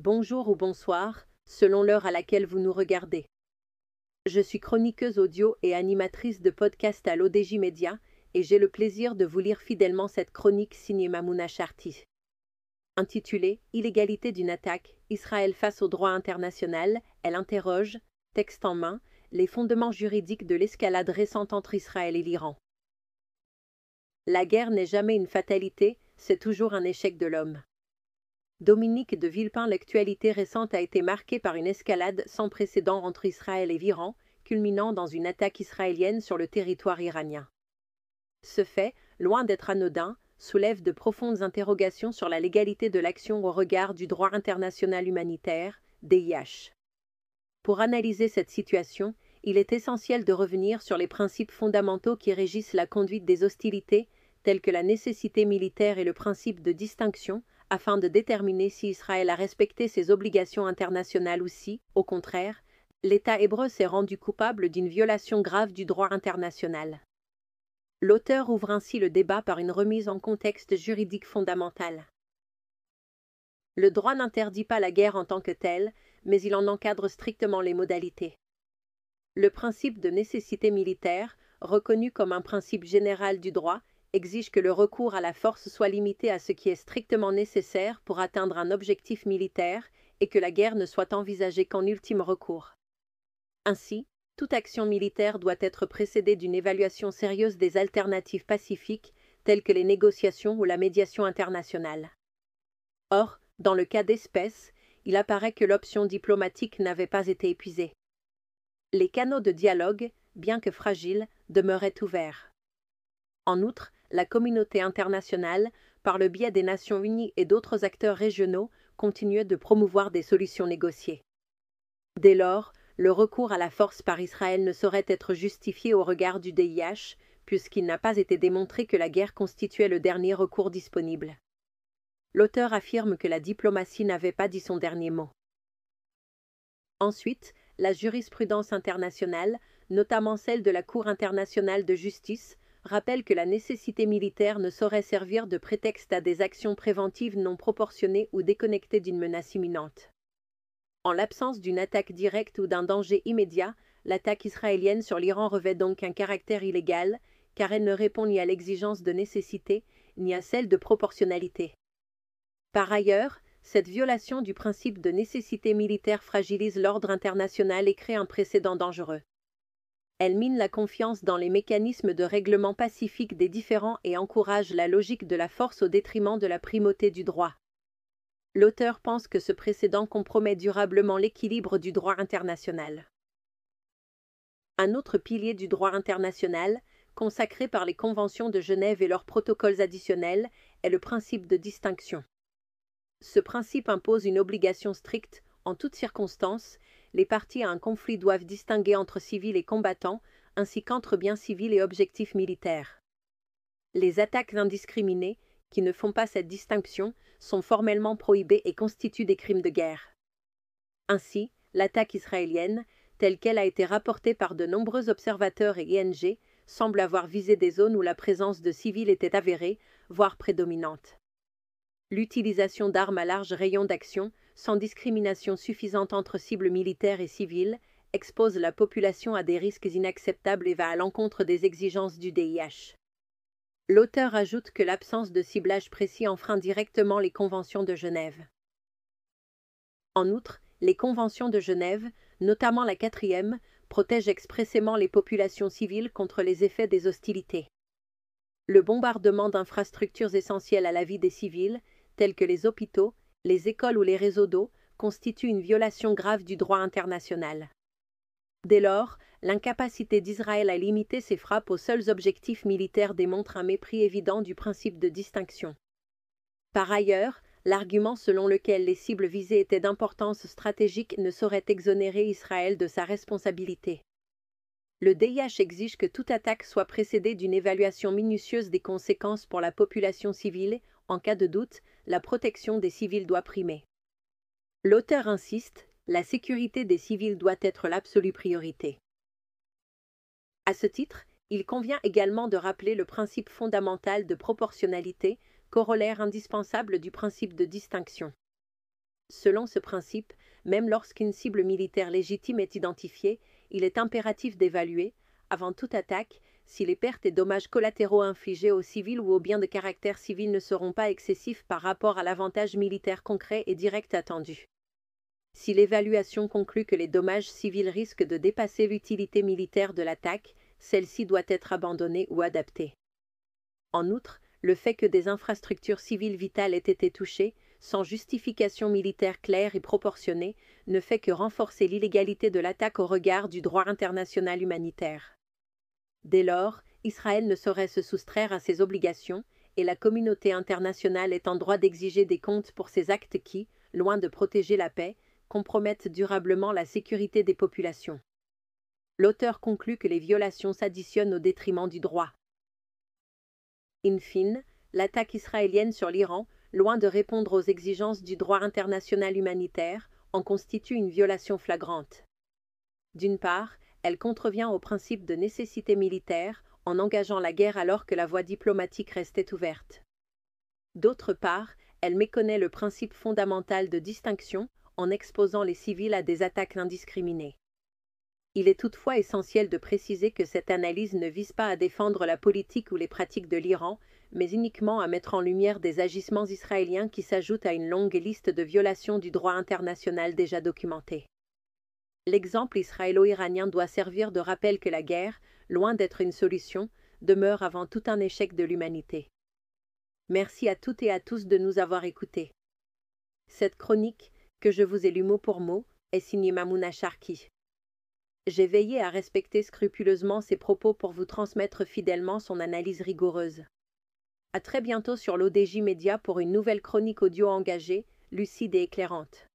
Bonjour ou bonsoir, selon l'heure à laquelle vous nous regardez. Je suis chroniqueuse audio et animatrice de podcast à l'ODJ Média et j'ai le plaisir de vous lire fidèlement cette chronique signée Mamouna Charti. Intitulée « Illégalité d'une attaque, Israël face au droit international », elle interroge, texte en main, les fondements juridiques de l'escalade récente entre Israël et l'Iran. La guerre n'est jamais une fatalité, c'est toujours un échec de l'homme. Dominique de Villepin. L'actualité récente a été marquée par une escalade sans précédent entre Israël et l'Iran, culminant dans une attaque israélienne sur le territoire iranien. Ce fait, loin d'être anodin, soulève de profondes interrogations sur la légalité de l'action au regard du droit international humanitaire, DIH. Pour analyser cette situation, il est essentiel de revenir sur les principes fondamentaux qui régissent la conduite des hostilités, tels que la nécessité militaire et le principe de distinction, afin de déterminer si Israël a respecté ses obligations internationales ou si, au contraire, l'État hébreu s'est rendu coupable d'une violation grave du droit international. L'auteur ouvre ainsi le débat par une remise en contexte juridique fondamental. Le droit n'interdit pas la guerre en tant que telle, mais il en encadre strictement les modalités. Le principe de nécessité militaire, reconnu comme un principe général du droit, exige que le recours à la force soit limité à ce qui est strictement nécessaire pour atteindre un objectif militaire et que la guerre ne soit envisagée qu'en ultime recours. Ainsi, toute action militaire doit être précédée d'une évaluation sérieuse des alternatives pacifiques telles que les négociations ou la médiation internationale. Or, dans le cas d'espèce, il apparaît que l'option diplomatique n'avait pas été épuisée. Les canaux de dialogue, bien que fragiles, demeuraient ouverts. En outre, la communauté internationale, par le biais des Nations unies et d'autres acteurs régionaux, continuait de promouvoir des solutions négociées. Dès lors, le recours à la force par Israël ne saurait être justifié au regard du DIH, puisqu'il n'a pas été démontré que la guerre constituait le dernier recours disponible. L'auteur affirme que la diplomatie n'avait pas dit son dernier mot. Ensuite, la jurisprudence internationale, notamment celle de la Cour internationale de justice, rappelle que la nécessité militaire ne saurait servir de prétexte à des actions préventives non proportionnées ou déconnectées d'une menace imminente. En l'absence d'une attaque directe ou d'un danger immédiat, l'attaque israélienne sur l'Iran revêt donc un caractère illégal, car elle ne répond ni à l'exigence de nécessité, ni à celle de proportionnalité. Par ailleurs, cette violation du principe de nécessité militaire fragilise l'ordre international et crée un précédent dangereux. Elle mine la confiance dans les mécanismes de règlement pacifique des différends et encourage la logique de la force au détriment de la primauté du droit. L'auteur pense que ce précédent compromet durablement l'équilibre du droit international. Un autre pilier du droit international, consacré par les conventions de Genève et leurs protocoles additionnels, est le principe de distinction. Ce principe impose une obligation stricte, en toutes circonstances. Les parties à un conflit doivent distinguer entre civils et combattants, ainsi qu'entre biens civils et objectifs militaires. Les attaques indiscriminées, qui ne font pas cette distinction, sont formellement prohibées et constituent des crimes de guerre. Ainsi, l'attaque israélienne, telle qu'elle a été rapportée par de nombreux observateurs et ONG, semble avoir visé des zones où la présence de civils était avérée, voire prédominante. L'utilisation d'armes à large rayon d'action, sans discrimination suffisante entre cibles militaires et civiles, expose la population à des risques inacceptables et va à l'encontre des exigences du DIH. L'auteur ajoute que l'absence de ciblage précis enfreint directement les conventions de Genève. En outre, les conventions de Genève, notamment la 4e, protègent expressément les populations civiles contre les effets des hostilités. Le bombardement d'infrastructures essentielles à la vie des civils, tels que les hôpitaux, les écoles ou les réseaux d'eau, constituent une violation grave du droit international. Dès lors, l'incapacité d'Israël à limiter ses frappes aux seuls objectifs militaires démontre un mépris évident du principe de distinction. Par ailleurs, l'argument selon lequel les cibles visées étaient d'importance stratégique ne saurait exonérer Israël de sa responsabilité. Le DIH exige que toute attaque soit précédée d'une évaluation minutieuse des conséquences pour la population civile. En cas de doute, la protection des civils doit primer. L'auteur insiste, la sécurité des civils doit être l'absolue priorité. À ce titre, il convient également de rappeler le principe fondamental de proportionnalité, corollaire indispensable du principe de distinction. Selon ce principe, même lorsqu'une cible militaire légitime est identifiée, il est impératif d'évaluer, avant toute attaque, si les pertes et dommages collatéraux infligés aux civils ou aux biens de caractère civil ne seront pas excessifs par rapport à l'avantage militaire concret et direct attendu. Si l'évaluation conclut que les dommages civils risquent de dépasser l'utilité militaire de l'attaque, celle-ci doit être abandonnée ou adaptée. En outre, le fait que des infrastructures civiles vitales aient été touchées, sans justification militaire claire et proportionnée, ne fait que renforcer l'illégalité de l'attaque au regard du droit international humanitaire. Dès lors, Israël ne saurait se soustraire à ses obligations, et la communauté internationale est en droit d'exiger des comptes pour ces actes qui, loin de protéger la paix, compromettent durablement la sécurité des populations. L'auteur conclut que les violations s'additionnent au détriment du droit. In fine, l'attaque israélienne sur l'Iran, loin de répondre aux exigences du droit international humanitaire, en constitue une violation flagrante. D'une part, elle contrevient au principe de nécessité militaire en engageant la guerre alors que la voie diplomatique restait ouverte. D'autre part, elle méconnaît le principe fondamental de distinction en exposant les civils à des attaques indiscriminées. Il est toutefois essentiel de préciser que cette analyse ne vise pas à défendre la politique ou les pratiques de l'Iran, mais uniquement à mettre en lumière des agissements israéliens qui s'ajoutent à une longue liste de violations du droit international déjà documentées. L'exemple israélo-iranien doit servir de rappel que la guerre, loin d'être une solution, demeure avant tout un échec de l'humanité. Merci à toutes et à tous de nous avoir écoutés. Cette chronique, que je vous ai lue mot pour mot, est signée Mamouna Sharki. J'ai veillé à respecter scrupuleusement ses propos pour vous transmettre fidèlement son analyse rigoureuse. À très bientôt sur l'ODJ Média pour une nouvelle chronique audio engagée, lucide et éclairante.